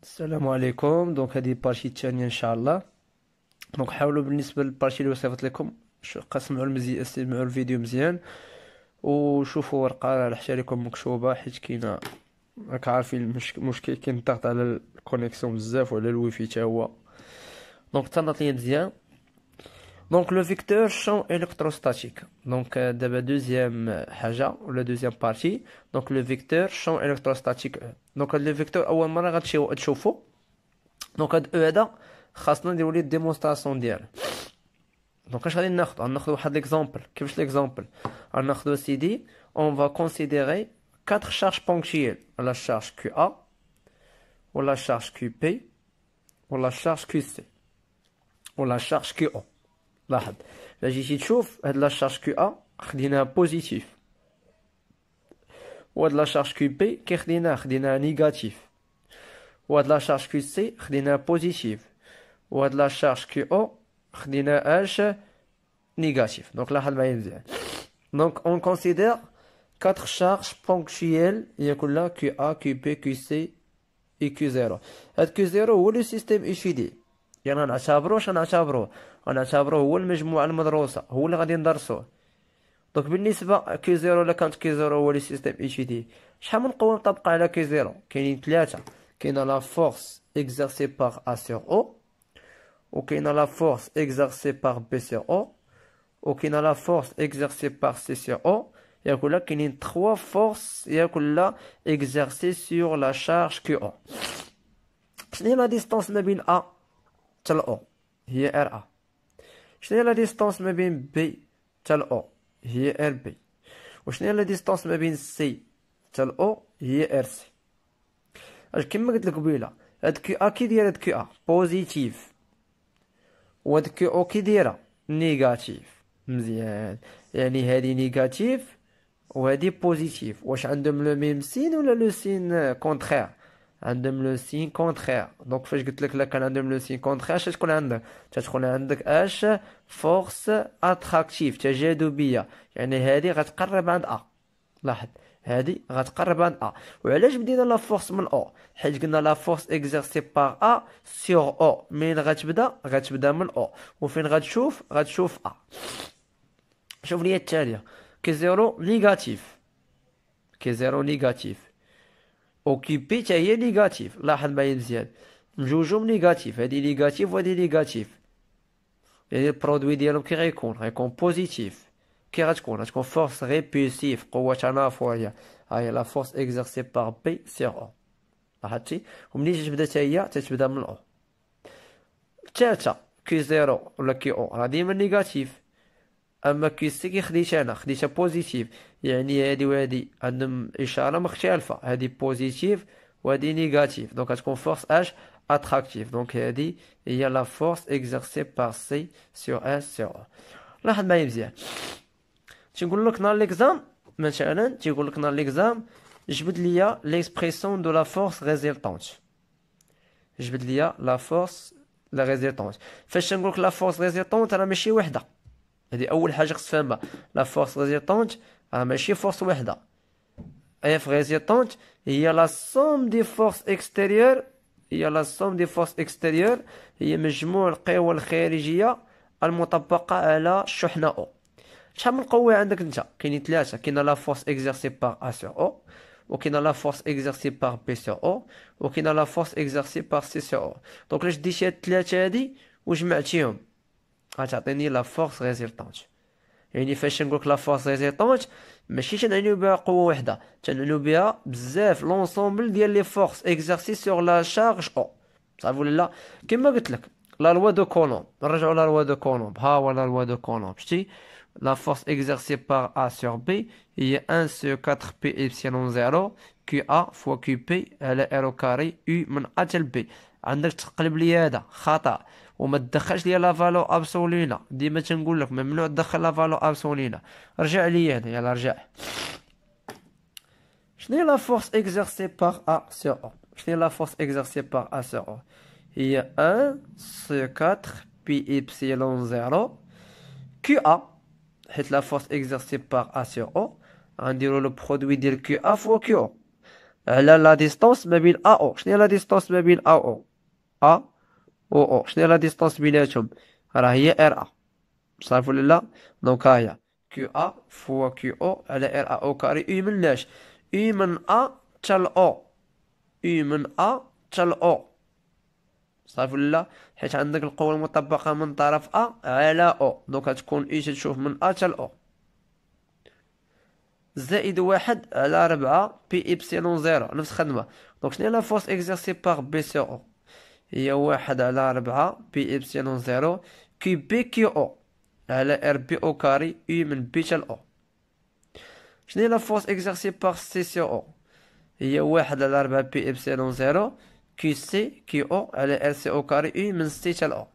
السلام عليكم. دونك هذه البارتي الثانية ان شاء الله. دونك حاولوا بالنسبة للبارتي اللي وصفت لكم قسموا استمعوا الفيديو مزيان وشوفوا ورقة راح لكم مكتوبة، حيت كاينة راك عارفين مشكل كاين الضغط على الكونيكسيون بزاف وعلى الويفي حتى هو. دونك تنضت ليا مزيان. دونك لو فيكتور شون الكتروستاتيك. دونك دابا دوزيام حاجة ولا دوزيام بارتي. دونك لو فيكتور شون الكتروستاتيك. دونك هاد لو فيكتور اول مرة غتمشيو تشوفو. دونك هاد هذا خاصنا نديرو ليه الديمونستراسيون ديالو. دونك اش غادي ناخدو واحد ليكزامبل. كيفاش ليكزامبل؟ غناخدو سيدي اون فا كونسيديري 4 شارج بونكتويل، ولا شارج كيو ا ولا شارج كيو بي ولا شارج كيو سي ولا شارج كيو او. لاحظ لا جيتي تشوف هاد لا شارج كيو ا خديناها بوزيتيف، وهاد لا شارج كيو بي كي خديناها نيجاتيف، وهاد لا شارج كيو سي خديناها بوزيتيف، وهاد لا شارج كيو او خديناها اش نيجاتيف. دونك لاحظ معايا مزيان. دونك اون كونسيدير 4 شارج بونكتويل هي كلها كيو ا كيو بي كيو سي اي كيو زيرو. هاد كيو زيرو هو لو سيستيم اتش دي، يعني غنعتبروه هو المجموعة المدروسة، هو اللي غادي ندرسوه. دونك بالنسبة كيو زيرو، الا كانت كيو زيرو هو لو سيستيم اتش دي، شحال من قوة مطبقة على كيو زيرو؟ كاينين ثلاثة. كاينة لا فورس اكزercée باغ ا سور او، وكاينة لا فورس اكزercée باغ بي سور او، وكاينة لا فورس اكزercée باغ سي سور او. ياك ولا كاينين 3 فورس ياك ولا اكزercée سور لا شارج كيو او. شنو هي لا ديستونس ما بين ا حتى او؟ هي ار ا. شنو هي لا ديستونس ما بين بي حتى او؟ هي ار بي. وشنو هي لا ديستونس ما بين سي حتى او؟ هي ار سي. اش كيما قلت لك قبيله، هاد كيو ا كي دايره؟ هاد كيو ا بوزيتيف، وهاد كيو او كي دايره؟ نيجاتيف. مزيان، يعني هادي نيجاتيف وهادي بوزيتيف. واش عندهم لو ميم سين ولا لو سين كونترير؟ عندهم لو سين كونترير. دونك فاش قلت لك لا كان عندهم لو سين كونترير اش تكون عندك؟ تكون عندك اش فورس اتراكتيف تجاذبيه، يعني هادي غتقرب عند ا. لاحظ هادي غتقرب عند ا. وعلاش بدينا لا فورس من او؟ حيت قلنا لا فورس اكزercée باغ ا سور او منين غتبدا من او، وفين غتشوف ا. شوف لي التاليه، كي زيرو نيجاتيف، او كي بي تا هي نيجاتيف. لاحظ معايا مزيان، بجوجهم نيجاتيف، هادي نيجاتيف وهادي نيجاتيف، يعني البرودوي ديالهم كي غيكون بوزيتيف. كي غتكون فورس ريبولسيف، قوة تنافرية. هاهي لا فورس اكزercée باغ بي سور او. لاحظتي؟ ومنين تتبدا تا هي تتبدا من او. الثالثة كي زيرو ولا كي او راه ديما نيجاتيف، اما كي سي كي خديتها بوزيتيف، يعني هادي وهادي عندهم اشاره مختلفه، هادي بوزيتيف وهادي نيجاتيف. دونك غتكون فورس اش اتراكتيف. دونك هادي هي لا فورس اكزercée باغ سي سور اس سور او. لاحظ معايا مزيان، تيقول لك نهار ليكزام مثلا، تيقول لك نهار ليكزام جبد ليا ليكسبريسيون دو لا فورس ريزلتونت. جبد ليا لا فورس لا ريزلتونت. فاش تنقول لك لا فورس ريزلتونت راه ماشي وحده، هذه اول حاجه خص تفهمها. لا فورس ريزلتونت راه ماشي فورس وحده. اف ريزلتونت هي لا سوم دي فورس اكستيريور، هي مجموع القوى الخارجيه المطبقه على الشحنه او. شحال من قوه عندك انت؟ كاينين ثلاثه. كاينه لا فورس اكزercée باغ ا سور او، وكاينه لا فورس اكزercée باغ بي سور او، وكاينه لا فورس اكزercée باغ سي سور او. دونك الا شديتي هاد الثلاثه هادي وجمعتيهم غتعطيني لا فورس ريزلتونت. يعني فاش نقولك لا فورس ريزلتونت ماشي تنعنيو بها قوه وحده، تنعنيو بها بزاف لونسومبل ديال لي فورس اكزercée سور لا شارج او. صافي ولا لا؟ كما قلت لك لا لوا دو كولومب، نرجعوا لا لوا دو كولومب. ها هو لا لوا دو كولومب. شتي la force exercée par A sur B هي 1 sur 4 P epsilon 0 QA fois QP على R au carré U من A حتى B. عندك تقلب لي هذا خطأ، وما تدخلش لي لا فالو ابسولينا. ديما تنقول لك ممنوع تدخل لا فالو ابسولينا. رجع لي هنا، يلا رجع. شنو هي لا فورس exercée par A sur O؟ شنو هي لا فورس exercée par A sur O؟ هي 1 sur 4 Pi epsilon 0 QA، حيت لا فورس exercée par A sur O غنديرو لو برودوي ديال QA فوا QO. على لا ديستونس ما بين ا او. شنو هي لا ديستونس ما بين ا او ا و او؟ شنو هي لا ديستونس بيناتهم؟ راه هي ار ا، صافي ولا لا؟ دونك ها هي كيو ا فوا كيو او على ار ا او كاري. اي من لاش؟ اي من ا حتى ل او، اي من ا حتى ل او، صافي ولا لا؟ حيت عندك القوة المطبقة من طرف ا على او، دونك غتكون اي تشوف من ا حتى ل او زائد واحد على 4 بي إبسيلون زيرو، نفس الخدمة. دونك شنو هي لا فورس إكزيرسي باغ بي سور أو؟ هي واحد على 4 بي إبسيلون زيرو كي بي كيو أو على ار بي أو كاري أي من بي تا أو. شنو هي لا فورس إكزيرسي باغ سي سور أو؟ هي واحد على 4 بي إبسيلون زيرو كي سي كي أو على ار سي أو كاري أي من سي تا أو.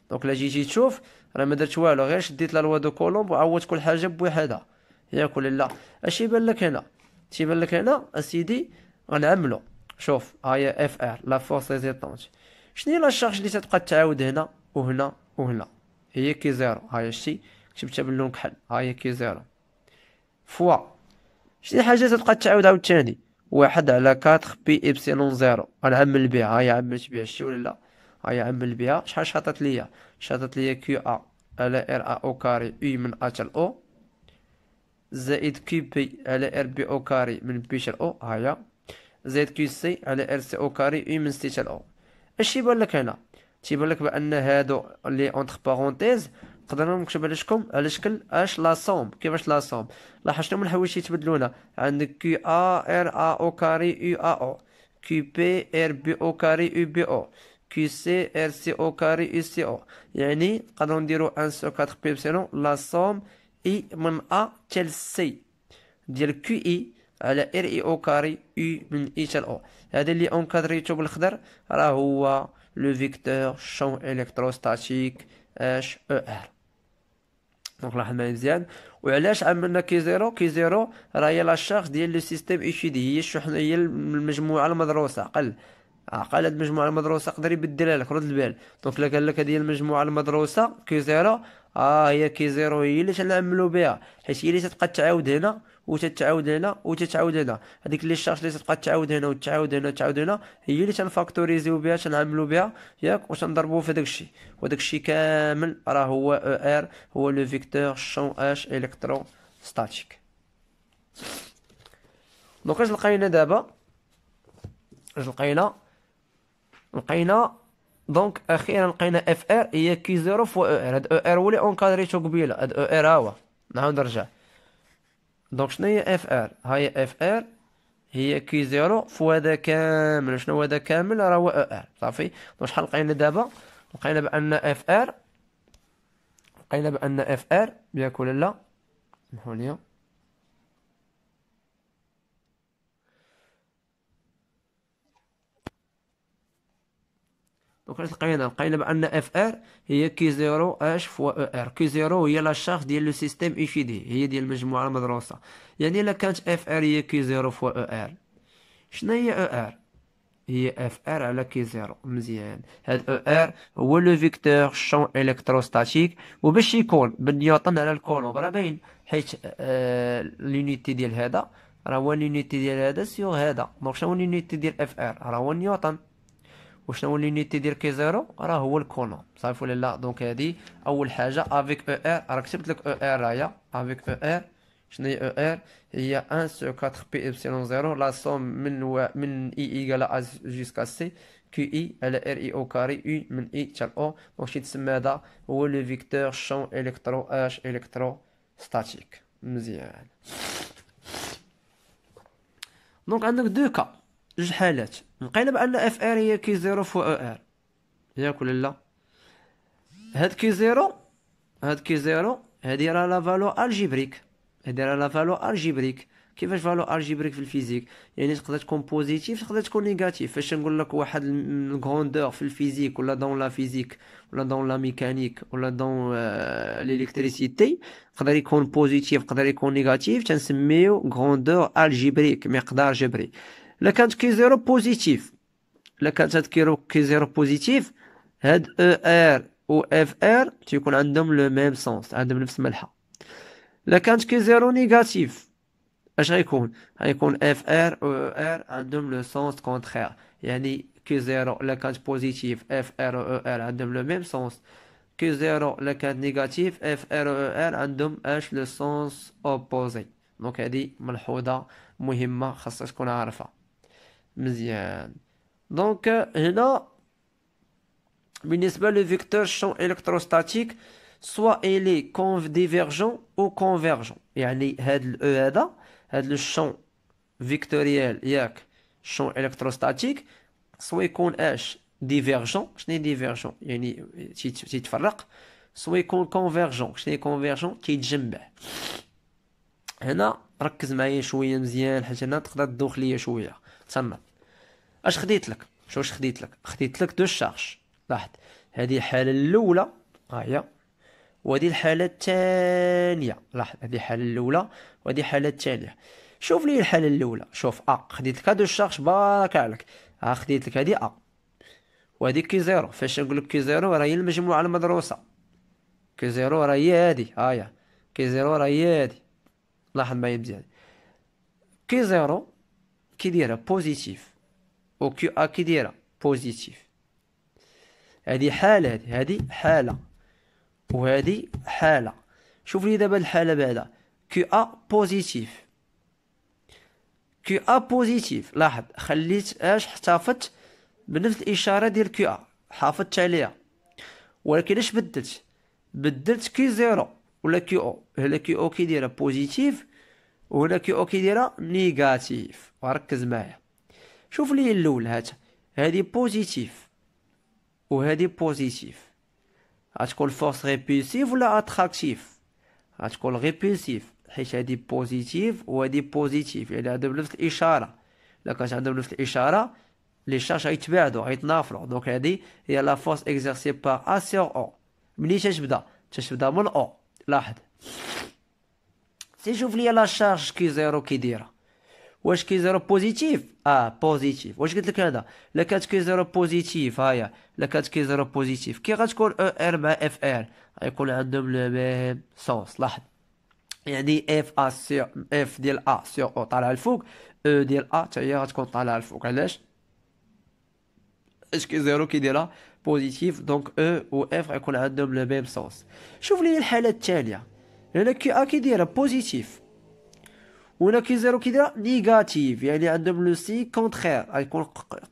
دونك لا جيتي تشوف راه ما درت والو، غير شديت لا لوا دو كولومب وعوضت كل حاجة بوحدها، ياك ولا لا؟ اش يبان لك هنا؟ تيبان لك هنا اسيدي غنعملو. شوف هاهي اف ار لا فورس ريزيستونس. شنو هي لا شارج اللي تتبقى تعاود هنا وهنا وهنا؟ هي كي زيرو. هاهي شتي كتبتها باللون كحل، هاهي كي زيرو فوا شنو حاجه تتبقى تعاود عاوتاني؟ واحد على 4 بي إبسيلون زيرو. غنعمل بها، هاهي عملت بها، شتي ولا لا؟ هاهي عمل بها. شحال شاطت ليا؟ شاطت ليا كيو ا على ار ا او كاري اي من ا تا او زائد كيو بي على ار بي او كاري من بي تا او، هاهي زائد كيو سي على ار سي او كاري اي من سي تا او. اش يبان لك هنا؟ تيبان لك بان هادو اللي اونتر بارونتيز نقدر نكتب على شكل اش لا سوم. كيفاش لا سوم؟ لاحظ شنو من الحوايج يتبدلونا. عندك كيو ا ار ا او كاري يو ا او، كيو بي ار بي او كاري يو بي او، كيو سي ار سي او كاري يو سي او. يعني نقدروا نديرو 1 سو 4 بي ابسيلون لا سوم اي من ا تال سي ديال كيو اي على ار اي او كاري يو من اي تال او. هذا اللي اونكادريتو بالخضر راه هو لو فيكتور شون الكتروستاتيك اش او ار. دونك لاحظ معايا مزيان. وعلاش عملنا كي زيرو؟ كي زيرو راه هي لا شارج ديال لو سيستيم اتش دي، هي الشحنه، هي المجموعه المدروسه. عقل هاد المجموعه المدروسه يقدر يبدلها لك، رد البال. دونك لا قال لك هذه هي المجموعه المدروسه كي زيرو، هي كي زيرو هي اللي تنعملو بها، حيت هي اللي تتبقى تعاود هنا وتتعاود هنا وتتعاود هنا. هذيك اللي الشارج اللي تتبقى تعاود هنا وتعاود هنا وتعاود هنا هي اللي تنفاكتوريزيو بها، تنعملو بها ياك، وتنضربو في داكشي. وداكشي كامل راه هو او ار، هو لو فيكتور شون اش الكترو ستاتيك. دونك اش لقينا دابا؟ اش لقينا دونك اخيرا لقينا اف ار هي كي زيرو فوا او ار. هاد او ار هو اللي اونكادريتو قبيله، هاد او ار ها هو. نعاود نرجع. دونك شنو هي اف ار؟ هاهي اف ار هي كي زيرو فوا هذا كامل. شنو هو هذا كامل؟ راه هو او ار، صافي. دونك شحال لقينا دابا؟ لقينا بان اف ار، ياك ولا لا؟ سمحوا لي. دونك اش لقينا بان اف ار هي كي زيرو اش فوا او ار. كي زيرو هي لا شارج ديال لو سيستيم اتش دي، هي ديال المجموعه المدروسه. يعني الا كانت اف ار هي كي زيرو فوا او ار، شنو هي او ار؟ هي اف ار على كي زيرو. مزيان. هاد او ار هو لو فيكتور شون الكتروستاتيك، وباش يكون بالنيوتن على الكولوم راه باين، حيت لونيتي ديال هذا راه هو لونيتي ديال هذا سيغ هذا. دونك شنو هو لونيتي ديال اف ار؟ راه هو نيوتن. وشنو هو لونيتي ديال كي زيرو؟ راه هو الكولوم، صافي ولا لا؟ دونك هادي اول حاجه افيك او ار. راه كتبت لك او ار راهي افيك او ار. شنو هي او ار؟ هي 1 سو 4 بي إبسيلون زيرو لا سوم من اي ايكال ا جيسكا سي كي اي على ار اي او كاري اي من اي حتى او. دونك تسمى هذا هو لو فيكتور شون الكترو اش الكترو ستاتيك. مزيان. دونك عندك دو كا، جوج حالات. لقينا بان اف ار هي كي زيرو فوا او ار، ياك ولا لا؟ هاد كي زيرو، هادي راه لا فالو الجبريك. كيفاش فالو الجبريك في الفيزيك؟ يعني تقدر تكون بوزيتيف، تقدر تكون نيجاتيف. فاش نقول لك واحد الغروندور في الفيزيك ولا دون لا فيزيك ولا دون لا ميكانيك ولا دون الالكتريسيتي، يقدر يكون بوزيتيف يقدر يكون نيجاتيف، تنسميو غروندور الجبريك، مقدار جبري. الا كانت كي زيرو بوزيتيف، هاد او ار و اف ار تيكون عندهم لو ميم سونس، عندهم نفس الملحة. الا كانت كي زيرو نيجاتيف، اش غيكون اف ار و ار عندهم لو سونس كونترير، يعني كي زيرو الا كانت بوزيتيف اف ار و ار عندهم لو ميم سونس، كي زيرو الا كانت نيجاتيف اف ار و ار عندهم اش لو سونس اوبوزي. دونك هادي ملحوظة مهمة خاصك تكون عارفها مزيان. دونك هنا بالنسبة لفيكتور champ électrostatique soit il est divergent ou convergent، يعني هاد ال E هاد لو champ فيكتوريال ياك champ électrostatique سوا يكون اش ديفيرجون. شنو ديفيرجون؟ يعني تيتفرق. سوا يكون كونفيرجون. شنو كونفيرجون؟ تيتجمع. هنا ركز معايا شويه مزيان حيت هنا تقدر تدوخ ليا شويه. تما اش خديت لك؟ واش خديت لك دو شارج. لاحظ هذه الحاله الاولى ها هي، وهذه الحاله الثانيه. لاحظ هذه الحاله الاولى وهذه الحاله الثانيه. شوف لي الحاله الاولى. شوف خديت لك هادو الشارج بارك عليك. خديت لك هذه وهذه كي زيرو. فاش نقول لك كي زيرو راه هي المجموعه المدروسه. كي زيرو راه هي هذه هاهي. كي زيرو راه هي هذه. لاحظ معايا مزيان. كي زيرو كي دايره بوزيتيف و كيو كي دايره بوزيتيف. هذه حالة، هذه حالة وهذه حالة. شوف لي دابا الحالة بعدا كيو بوزيتيف. كيو بوزيتيف. لاحظ خليت احتفظت بنفس الإشارة ديال كيو حافظت عليها، ولكن اش بدلت كي زيرو ولا كيو. هنا كيو كي دايره بوزيتيف وهنا كيو كي دايره نيجاتيف. وركز معايا. شوف لي الاول هذه بوزيتيف وهذه بوزيتيف. غتكون فورس ريبولسيف ولا اتراكتيف؟ غتكون ريبولسيف حيت هذه بوزيتيف وهذه بوزيتيف، يعني عندهم نفس الاشاره. الا كانت عندهم نفس الاشاره لي شارج غيتباعدوا غيتنافروا. دونك هذه هي لا فورس اكزerسي بار ا سور او. ملي تتبدا من او. لاحظ سي شوف لي لا شارج كي زيرو كي دايره. واش كي زيرو بوزيتيف؟ بوزيتيف. واش قلت لك هذا؟ لا كانت كي زيرو بوزيتيف هاهي، لا كانت كي زيرو بوزيتيف كي غتكون او ار مع اف ار غيكون عندهم لو ميم سونس. لاحظ يعني اف ديال سور او طالعه الفوق، او ديال حتى هي غتكون طالعه الفوق. علاش؟ اش كي زيرو كي دايره بوزيتيف. دونك او و اف غيكون عندهم لو ميم سونس. شوف لي الحاله الثانيه. هنا كي دايره بوزيتيف وهنا كي زيرو كي دايره نيجاتيف، يعني عندهم لو سي كونترير غيكون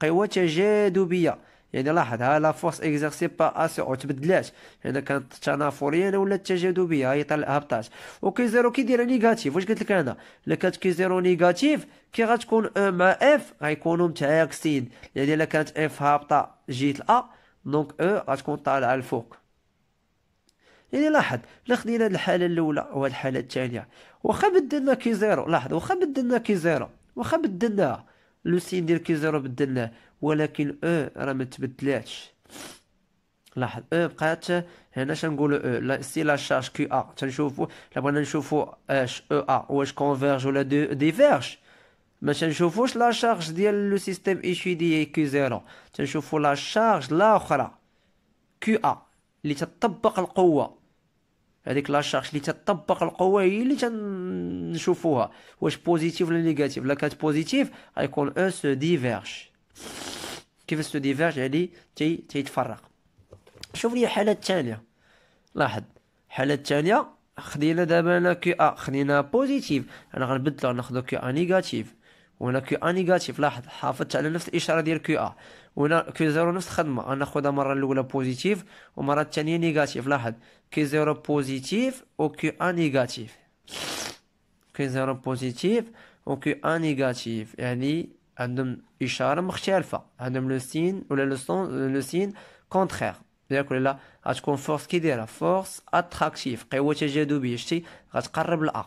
قوه تجاذبيه. يعني لاحظ ها لا فورس اكزerسي با ا سو تبدلات. هنا كانت تنافريه هنا ولات تجاذبيه هي هبطات. وكي زيرو كي دايره نيجاتيف. واش قلت لك انا؟ الا كانت كي زيرو نيجاتيف كي غتكون او مع اف غيكونوا متعاكسين. يعني الا كانت اف هابطه جيت ا دونك او غتكون طالعه الفوق. يعني لاحظ لا خدينا الحاله الاولى والحاله الثانيه واخا بدلنا كي زيرو. لاحظ واخا بدلنا كي زيرو واخا بدلناها لو سين ديال كي زيرو بدلناه ولكن او راه ما تبدلاتش. لاحظ او بقات هنا شنقولوا او لا سي لا شارج كيو تنشوفوا. لا بغينا نشوفوا اش او واش كونفيرج ولا ديفيرج. ما تنشوفوش لا شارج ديال لو سيستيم ايشيدي كيو زيرو، تنشوفوا لا شارج الاخرى كيو اللي تطبق القوه. هذيك لا شارج اللي تطبق القوه هي اللي تنشوفوها واش بوزيتيف ولا نيجاتيف. لا كانت بوزيتيف غيكون او سو ديفيرج. كيف سو ديفيرج؟ يعني تيتفرق. شوف لي الحاله الثانيه. لاحظ الحاله الثانيه خدينا دابا انا كي خدينا بوزيتيف. انا غنبدلو ناخذ كي نيجاتيف وهنا كي نيجاتيف. لاحظ حافظت على نفس الاشاره ديال كي وهنا كي زيرو نفس الخدمه. غناخذها مره الاولى بوزيتيف ومره الثانيه نيجاتيف. لاحظ كي زيرو بوزيتيف وكي نيجاتيف. كي زيرو بوزيتيف وكي نيجاتيف يعني عندهم اشاره مختلفه. عندهم لو سين ولا لو سين كونترير. ياك ولا لا؟ غتكون فورس كي دايره فورس اتراكتيف قوه تجاذبيه. شتي غتقرب لا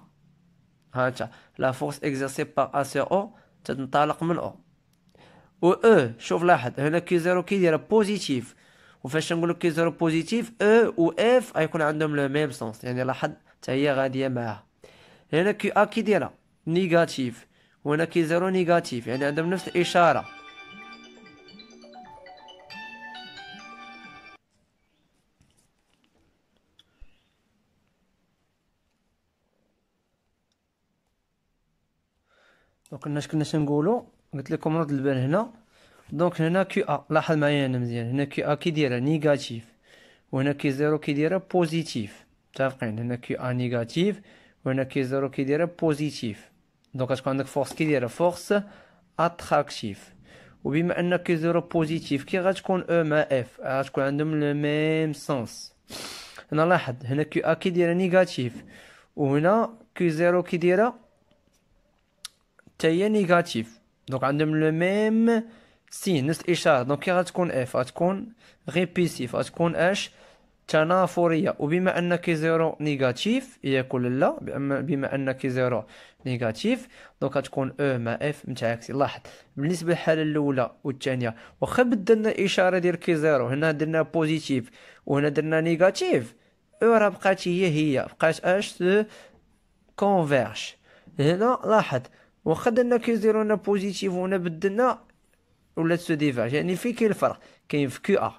ها انت لا فورس اكزerسي بار ا سور او تنطلق من او. و او شوف لاحظ هنا كي زيرو كي دايره بوزيتيف. وفاش نقولوا كي زيرو بوزيتيف او و اف غيكون عندهم لو ميم سونس. يعني لاحظ حتى هي غاديه معاها. هنا كي كي دايره نيجاتيف وهنا كي زيرو نيجاتيف، يعني عندهم نفس الاشاره. دونك كناش نقولوا، قلت لكم رد البال هنا. دونك هنا كيو ا، لاحظ معايا هنا مزيان، هنا كيو ا كي دايره نيجاتيف، وهنا كي زيرو كي دايره بوزيتيف. متفقين؟ هنا كيو ا نيجاتيف، وهنا كي زيرو كي دايره بوزيتيف. دونك غتكون عندك فورس كي دايره فورس اتراكتيف. وبما ان كي زيرو بوزيتيف، كي غتكون او مع اف غتكون عندهم لو ميم سونس. هنا لاحظ، هنا كيو ا كي دايره نيجاتيف، وهنا كيو زيرو كي دايره حتى هي نيجاتيف. دونك عندهم لو ميم سين، نفس الاشاره. دونك كي غتكون اف غتكون ريبيسيف، غتكون اش تنافريه. وبما ان كي زيرو نيجاتيف ياكل لا، بما ان كي زيرو نيجاتيف، دونك غتكون او مع اف متعاكسين. لاحظ بالنسبه للحاله الاولى والثانيه، واخا بدلنا الاشاره ديال كي زيرو، هنا درنا بوزيتيف وهنا درنا نيجاتيف، او راه بقات هي بقات اش كونفيرج. هنا لاحظ، واخا درنا كي زيرو هنا بوزيتيف وهنا بدلنا ولات سو ديفيرج. يعني في كاين الفرق، كاين في كيو ا،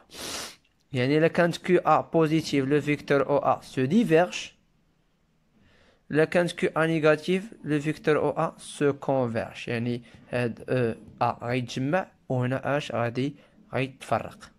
يعني الا كانت كيو ا بوزيتيف لو فيكتور او ا سو ديفيرج، الا كانت كيو ا نيجاتيف لو فيكتور او ا سو كونفيرج. يعني هاد او ا غيتجمع وهنا اش غادي غيتفرق.